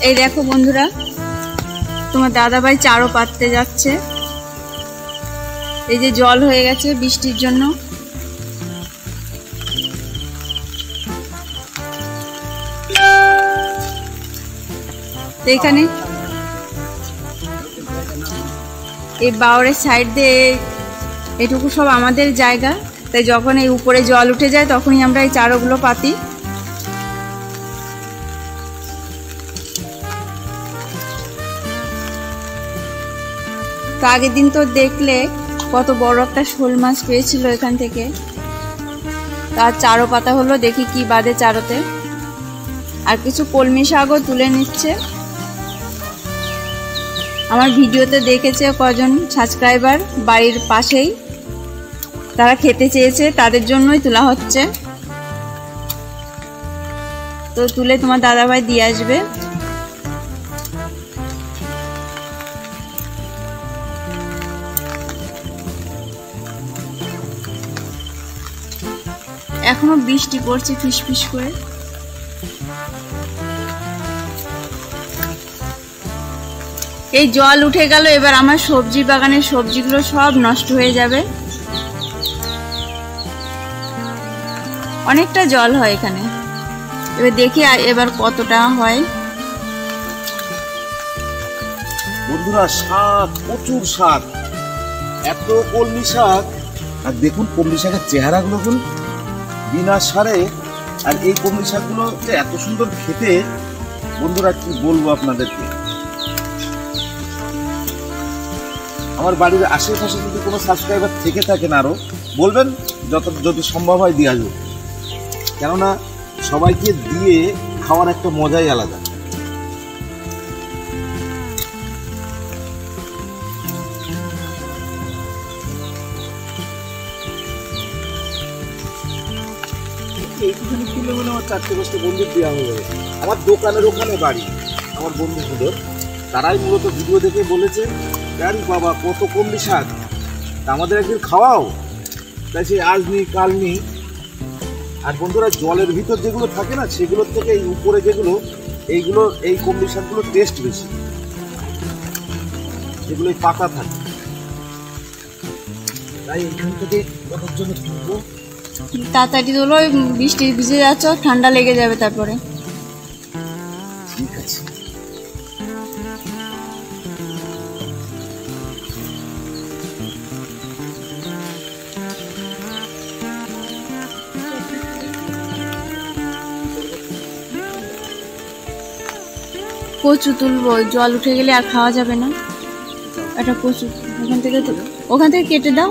এই দেখো বন্ধুরা, তোমার দাদাভাই চারও পাততে যাচ্ছে। এই যে জল হয়ে গেছে বৃষ্টির জন্য। এখানে এই বাওরের সাইড দিয়ে এটুকু সব আমাদের জায়গা, তাই যখন এই উপরে জল উঠে যায় তখনই আমরা এই চারগুলো পাতি। তো আগের দিন তো দেখলে কত বড় একটা শোল মাছ পেয়েছিল এখান থেকে, তার চারও পাতা হলো, দেখি কি বাদে চারোতে। আর কিছু কলমি শাকও তুলে নিচ্ছে। আমার ভিডিওতে দেখেছে কজন সাবস্ক্রাইবার বাড়ির পাশেই, তারা খেতে চেয়েছে, তাদের জন্যই তোলা হচ্ছে। তো তুলে তোমার দাদাভাই দিয়ে আসবে। এখনো বৃষ্টি পড়ছে ফিস ফিস করে। এই জল উঠে গেল, এবার আমার সবজি বাগানের সবজিগুলো সব নষ্ট হয়ে যাবে। অনেকটা জল হয় এখানে, এবার দেখি এবার কতটা হয়। বন্ধুরা শাক, প্রচুর শাক, এত কলমি শাক। আর দেখুন কলমি শাকের চেহারাগুলো বিনা সারে। আর এই কলমি শাকগুলো যে এত সুন্দর খেতে, বন্ধুরা কি বলবো আপনাদেরকে। আমার বাড়ির আশেপাশে যদি কোনো সাবস্ক্রাইবার থেকে থাকেন আরো বলবেন, যদি সম্ভব হয় দিয়ে আসবো। কেননা সবাইকে দিয়ে খাওয়ার একটা মজাই আলাদা। এইখানে কিলো হলে আমার 4-5টা বন্ধুর দেওয়া হয়ে যাবে। আমার দোকানের ওখানে বাড়ি আমার বন্ধুগুলোর, তারাই মূলত ভিডিও দেখে বলেছে, জানি বাবা কত কলমি শাক, আমাদের একদিন খাওয়াও। তাই সেই আজ নি কাল নি। আর বন্ধুরা জলের ভিতর যেগুলো থাকে না, সেগুলোর থেকে এই উপরে যেগুলো, এইগুলো এই কলমি শাকগুলো টেস্ট বেশি, যেগুলো পাতা থাকে। তাই এইখান থেকে কতর জন্য তুলবো। তাড়াতাড়ি তোলো, বৃষ্টি ভিজে যাচ্ছ, ঠান্ডা লেগে যাবে তারপরে। ঠিক আছে। কচু তুলবো, জল উঠে গেলে আর খাওয়া যাবে না। একটা কচু ওখান থেকে কেটে দাও।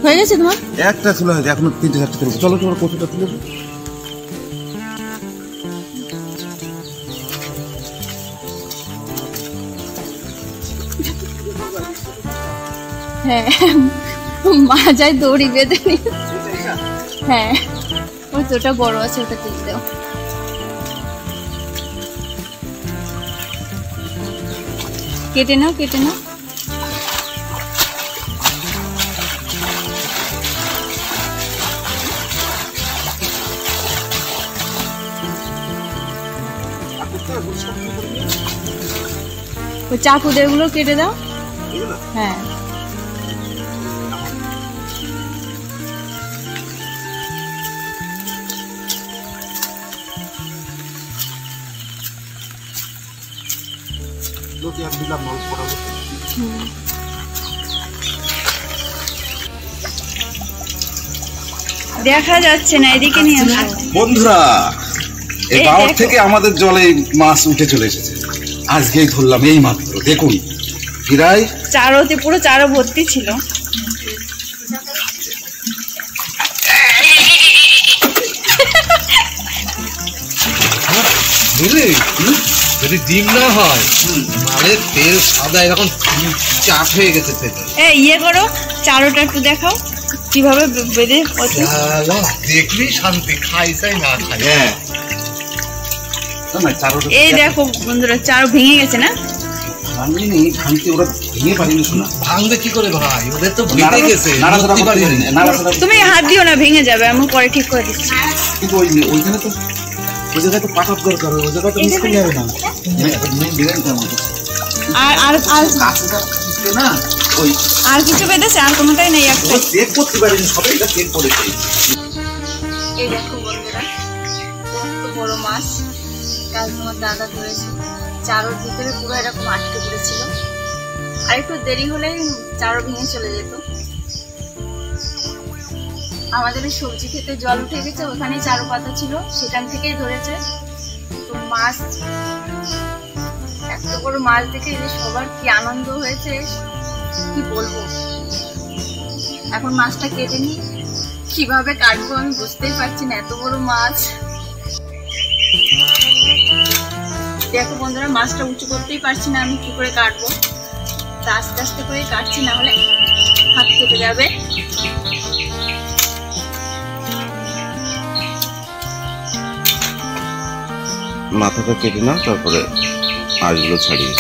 হয়ে গেছে তোমার? একটা তুলে হয়েছে, এখনো 3-4টা তুলবো। চলো তোমার কচুটা তুলে দাও। হ্যাঁ, মাজায় দড়ি বেঁধে নি। হ্যাঁ, ওই তোটা বড় আছে, ওটা তুলে দাও। কেটে নাও, কেটে নাও। ওই চাকু দিয়ে গুলো কেটে দাও। হ্যাঁ, দেখা যাচ্ছে না, এদিকে নিয়ে আসো। বন্ধুরা এই বাওর থেকে আমাদের জলে মাছ উঠে চলে এসেছে, আজকেই ধরলাম এই মাত্র। দেখুন প্রায় চারোতে পুরো চারো ভর্তি ছিল। যদি ডিম না হয়, মানে তেল সাদা এরকম চাপ হয়ে গেছে। ইয়ে করো, চারোটা একটু দেখাও কিভাবে বেঁধে। দেখলি শান্তি, খাই চাই না খাই। এই দেখো বন্ধুরা, চারো ভেঙে গেছে না? ভাঙবে কি করে ভাই, ওদের তো ভেঙে গেছে। তুমি হাত দিও না, ভেঙে যাবে, আমি পরে ঠিক করে দিচ্ছি। ওই জায়গায় তো পাঠার দরকার, ওই জায়গায় তো মিস করলে হবে না। আর আর আর না ওই আর কিছু বেঁধেছে? আর কোনোটাই নেই একটা? চেক করতে পারিনি, সবাই এটা চেক করেছে। এই দেখো বন্ধুরা, কত বড় মাছ কাল তোমার দাদা ধরেছে। চারোর ভিতরে পুরো এরকম আটকে পড়েছিল, আর একটু দেরি হলেই চারও ভেঙে চলে যেত। আমাদের সবজি খেতে জল উঠে গেছে, ওখানেই চারো পাতা ছিল, সেখান থেকেই ধরেছে। তো মাছ, এত বড় মাছ দেখে যে সবার কি আনন্দ হয়েছে কি বলবো। এখন মাছটা কেটে নি, কিভাবে কাটবো আমি বুঝতেই পারছি না, এত বড় মাছ। দেখো বন্ধুরা, মাছটা উঁচু করতেই পারছি না আমি, কি করে কাটবো। আস্তে আস্তে করে কাটছি, না হলে হাত কেটে যাবে। মাথাটা কেটে না, তারপরে মাছগুলো ছাড়িয়ে।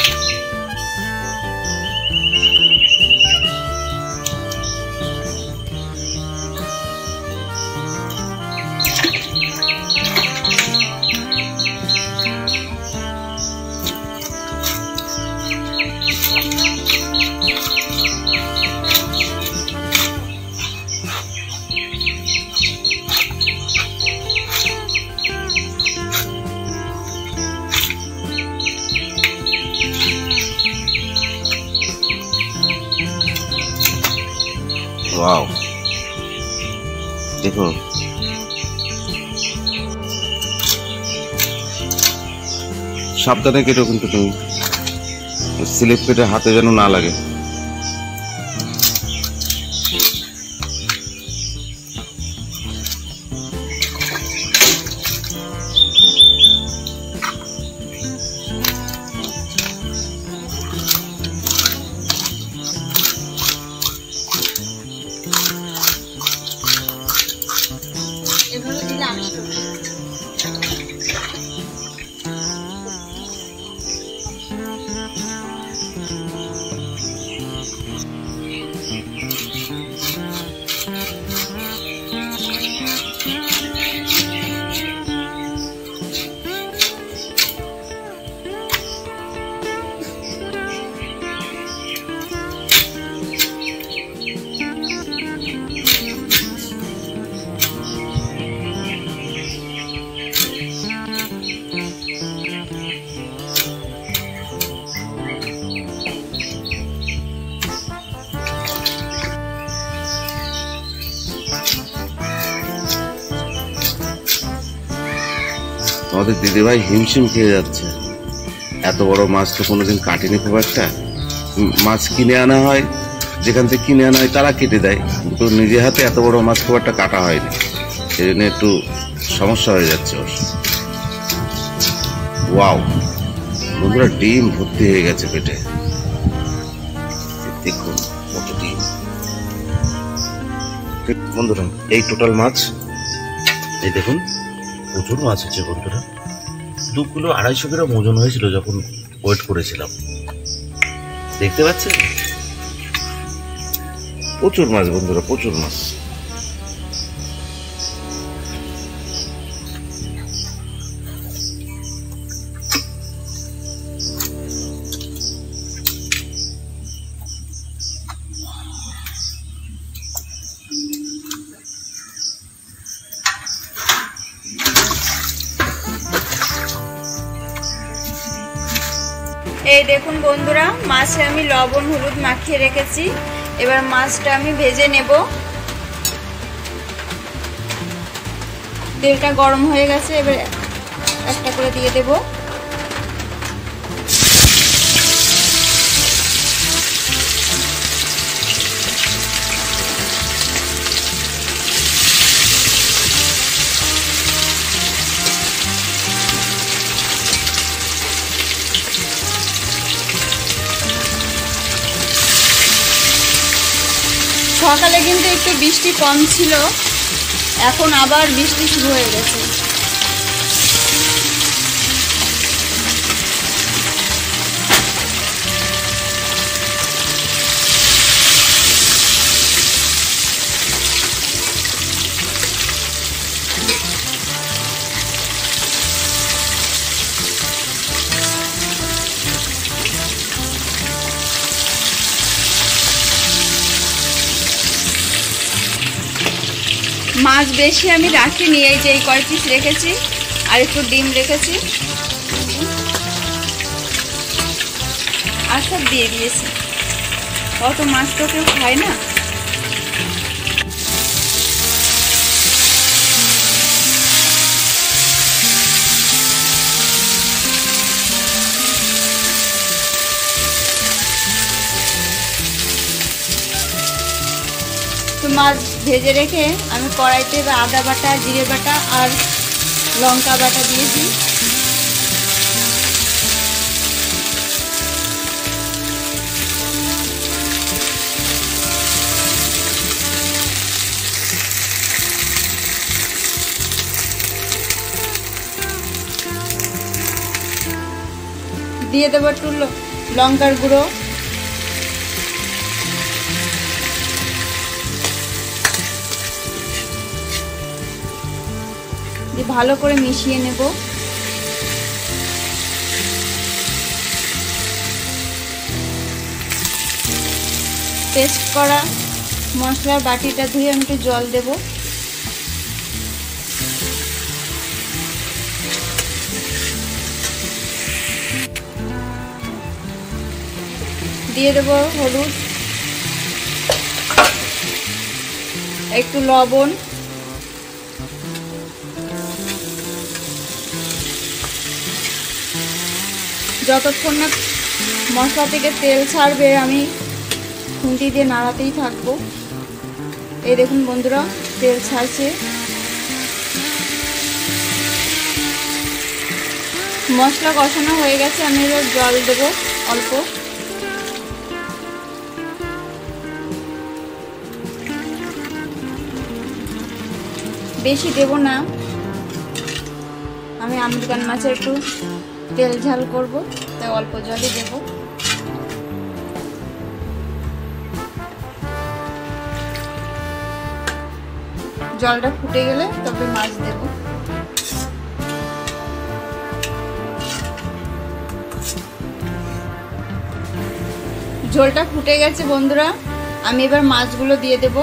ওয়াও, দেখো সাবধানে কেটো কিন্তু তুমি, স্লিপ কেটে হাতে যেন না লাগে। এভাবে দিলে আসবে। আমাদের দিদিভাই হিমশিম খেয়ে যাচ্ছে, এত বড় মাছ তো কোনোদিন কাটেনি খুব একটা। মাছ কিনে আনা হয়, যেখান থেকে কিনে আনা হয় তারা কেটে দেয়, কিন্তু নিজে হাতে এত বড় মাছ খুব একটা কাটা হয়নি, সেই জন্য একটু সমস্যা হয়ে যাচ্ছে ওর। ওয়াও বন্ধুরা, ডিম ভর্তি হয়ে গেছে পেটে, দেখুন কত ডিম। বন্ধুরা এই টোটাল মাছ, এই দেখুন প্রচুর মাছ হচ্ছে বন্ধুরা। 2 কিলো 250 গ্রাম ওজন হয়েছিল যখন ওয়েট করেছিলাম, দেখতে পাচ্ছেন প্রচুর মাছ বন্ধুরা, প্রচুর মাছ। এই দেখুন বন্ধুরা, মাছে আমি লবণ হলুদ মাখিয়ে রেখেছি। এবার মাছটা আমি ভেজে নেব। তেলটা গরম হয়ে গেছে, এবার একটা করে দিয়ে দেব। সকালে কিন্তু একটু বৃষ্টি কম ছিল, এখন আবার বৃষ্টি শুরু হয়ে গেছে। মাছ বেশি আমি রাখিনি, এই যে এই কয় পিস রেখেছি আর একটু ডিম রেখেছি আর সব দিয়ে দিয়েছি। অত মাছ তো কেউ খায় না। তো মাছ ভেজে রেখে আমি কড়াইতে আদা বাটা, জিরে বাটা আর লঙ্কা বাটা দিয়েছি। দিয়ে দেবো একটু লঙ্কার গুঁড়ো, ভালো করে মিশিয়ে নেব। পেস্ট করা মশলার বাটিটা ধুয়ে আমি একটু জল দেব। দিয়ে দেব হলুদ, একটু লবণ, যতক্ষণ না মশলা থেকে তেল ছাড়বে আমি খুন্তি দিয়ে নাড়াতেই থাকবো। এই দেখুন বন্ধুরা, তেল ছাড়ছে। মশলা কষানো হয়ে গেছে, আমি এবার জল দেবো অল্প। বেশি দেব না, আমি আমুরকান মাছের একটু তেল ঝাল করব, তাই অল্প জলই দেব। জলটা ফুটে গেলে তবে মাছ দেব। ঝোলটা ফুটে গেছে বন্ধুরা, আমি এবার মাছগুলো দিয়ে দেব।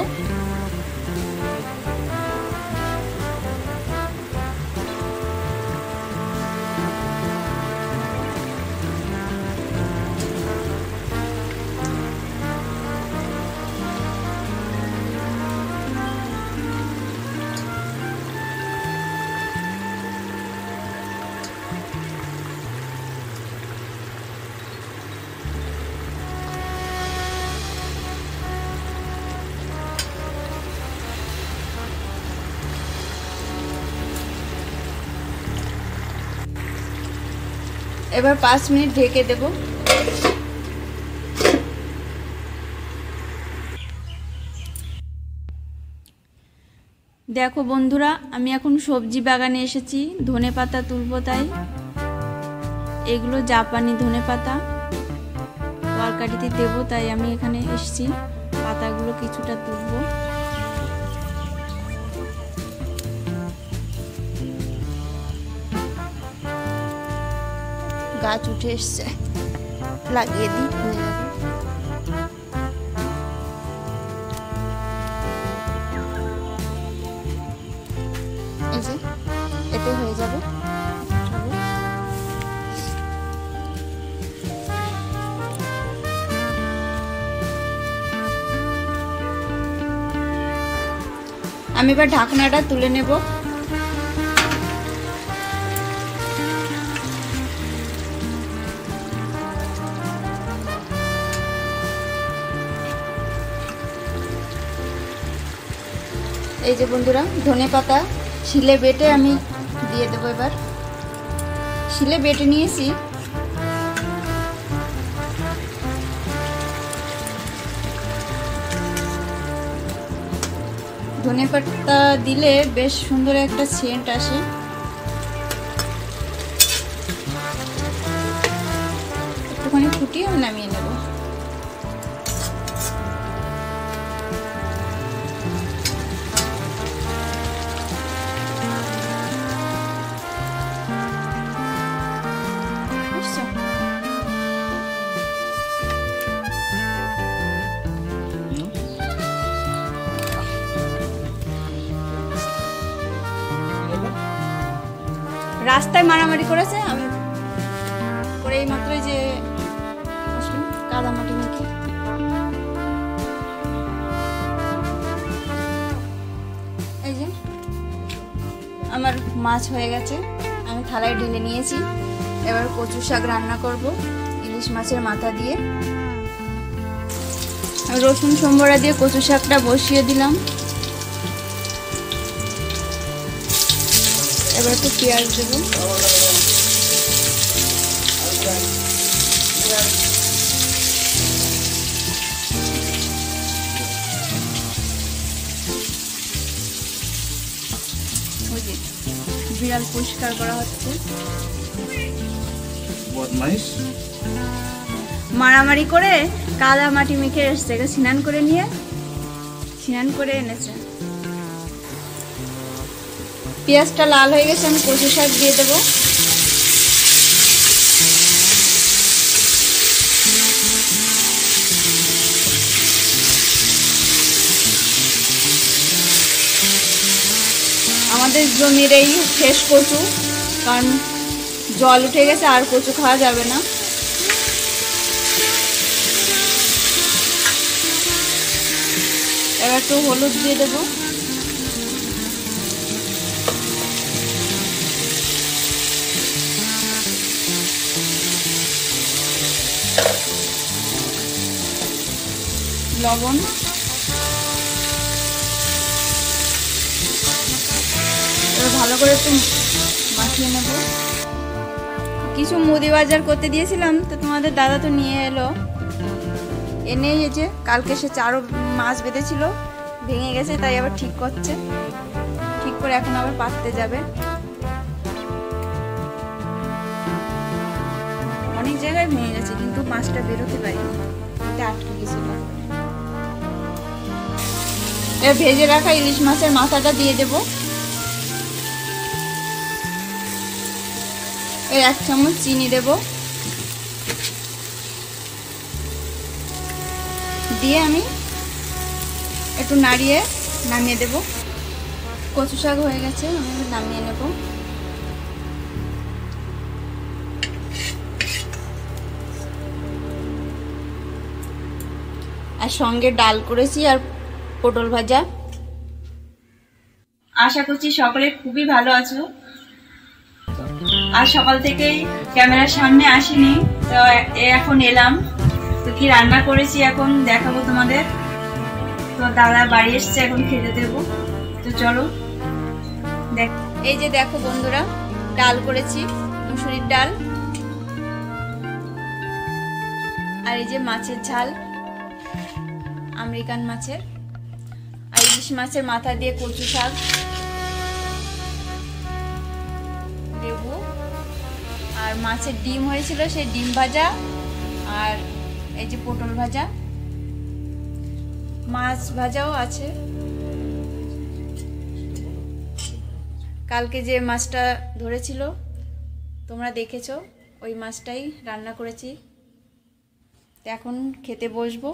এবার 5 মিনিট ঢেকে দেব। দেখো বন্ধুরা, আমি এখন সবজি বাগানে এসেছি, ধনেপাতা তুলবো। তাই এগুলো জাপানি ধনেপাতা, তরকারিতে দেবো, তাই আমি এখানে এসেছি। পাতাগুলো কিছুটা তুলবো। গাছ উঠে এসছে, লাগিয়ে দিই, হয়ে যাবে। এই যে এতে হয়ে যাবে। আমি এবার ঢাকনাটা তুলে নেব। এই যে বন্ধুরা, ধনেপাতা শিলে বেটে আমি দিয়ে দেবো। এবার শিলে বেটে নিয়েছি। ধনেপাতা দিলে বেশ সুন্দর একটা সেন্ট আসে। একটুখানি ফুটিয়ে নামিয়ে নেব। রাস্তায় মারামারি করেছে, আমি করে এই মাত্রই যে কাদামাটি মেখে এই যে আমার মাছ হয়ে গেছে, আমি থালায় ঢেলে নিয়েছি। এবার কচু শাক রান্না করব ইলিশ মাছের মাথা দিয়ে। রসুন সম্বরা দিয়ে কচু শাকটা বসিয়ে দিলাম। এবার একটু পেঁয়াজ দেবো। বিড়াল পরিষ্কার করা হচ্ছে। মারামারি করে কাদা মাটি মেখে এসছে, স্নান করে এনেছে। পেঁয়াজটা লাল হয়ে গেছে, আমি কচু শাক দিয়ে দেবো। আমাদের জমির এই ফ্রেশ কচু, কারণ জল উঠে গেছে আর কচু খাওয়া যাবে না। এবার একটু হলুদ দিয়ে দেবো। লবণ, ভালো করে একটু মাখিয়ে নেব। কিছু মুদি বাজার করতে দিয়েছিলাম, তো তোমাদের দাদা তো নিয়ে এলো। এনে এই যে কালকে সে চারও মাছ বেঁধেছিল, ভেঙে গেছে, তাই আবার ঠিক করছে। ঠিক করে এখন আবার পাততে যাবে। অনেক জায়গায় ভেঙে গেছে, কিন্তু মাছটা বেরোতে পারিনি, আটকে গেছিল। এবার ভেজে রাখা ইলিশ মাছের মাথাটা দিয়ে দেবো। এর 1 চামচ চিনি দেব, দিয়ে আমি একটু নাড়িয়ে নামিয়ে দেব। কচু শাক হয়ে গেছে, আমি নামিয়ে নেব। আর সঙ্গে ডাল করেছি আর পটল ভাজা। আশা করছি সকলে খুবই ভালো আছো। আর সকাল থেকেই ক্যামেরার সামনে আসিনি, তো এখন এলাম। তো কি রান্না করেছি এখন দেখাবো তোমাদের। তো দাদা বাড়ি এসছে, এখন খেতে দেবো। তো চলো দেখ। এই যে দেখো বন্ধুরা, ডাল করেছি, মুসুরির ডাল। আর এই যে মাছের ঝাল, আমেরিকান মাছের। আর ইলিশ মাছের মাথা দিয়ে কচু শাক, লেবু, আর মাছের ডিম হয়েছিল, সেই ডিম ভাজা। আর এই যে পটল ভাজা, মাছ ভাজাও আছে। কালকে যে মাছটা ধরেছিল তোমরা দেখেছো, ওই মাছটাই রান্না করেছি। এখন খেতে বসবো।